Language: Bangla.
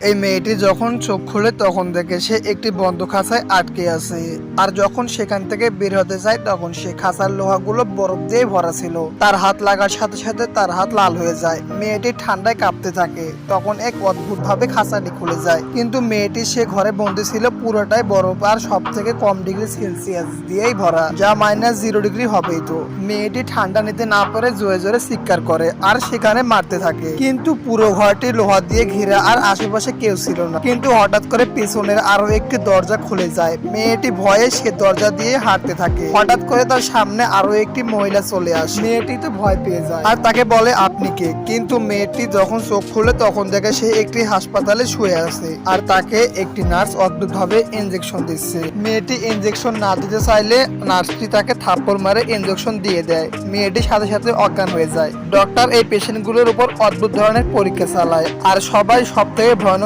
এই মেয়েটি যখন চোখ খুলে তখন দেখে সে একটি বন্ধ খাঁচায় আটকে আছে। আর যখন সেখান থেকে বের হতে চায় তখন সে খাঁচার লোহাগুলো বরফ দিয়ে ভরা ছিল। তার হাত লাগার সাথে সাথে তার হাত লাল হয়ে যায়। মেয়েটি ঠান্ডায় কাঁপতে থাকে। তখন এক অদ্ভুত ভাবে খাঁচাটি খুলে যায়, কিন্তু মেয়েটি সে ঘরে বন্দি ছিল পুরোটাই বরফ আর সব থেকে কম ডিগ্রি সেলসিয়াস দিয়েই ভরা, যা -0 ডিগ্রি হবেই। তো মেয়েটি ঠান্ডা নিতে না পারে জোরে জোরে চিৎকার করে আর সেখানে মারতে থাকে, কিন্তু পুরো ঘরটি লোহা দিয়ে ঘেরা আর আশেপাশে কেউ ছিল না। কিন্তু হঠাৎ করে পেছনের আরো একটি দরজা খুলে যায়। মেয়েটি ভয়ে সে দরজা দিয়ে হাঁটতে থাকে। হঠাৎ করে তার সামনে আরো একটি মহিলা চলে আসে। মেয়েটি তো ভয় পেয়ে যায় আর তাকে বলে আপনি কে। কিন্তু মেয়েটি যখন চোখ খুলে তখন দেখে সে একটি হাসপাতালে শুয়ে আছে আর তাকে একটি নার্স অদ্ভুত ভাবে ইনজেকশন দিচ্ছে। মেয়েটি ইনজেকশন না দিতে চাইলে নার্সটি তাকে থাপ্পড় মারে ইনজেকশন দিয়ে দেয়। মেয়েটি সাথে সাথে অজ্ঞান হয়ে যায়। ডক্টর এই পেশেন্টগুলোর উপর অদ্ভুত ধরনের পরীক্ষা চালায় আর সবাই সব থেকে ভয়ানক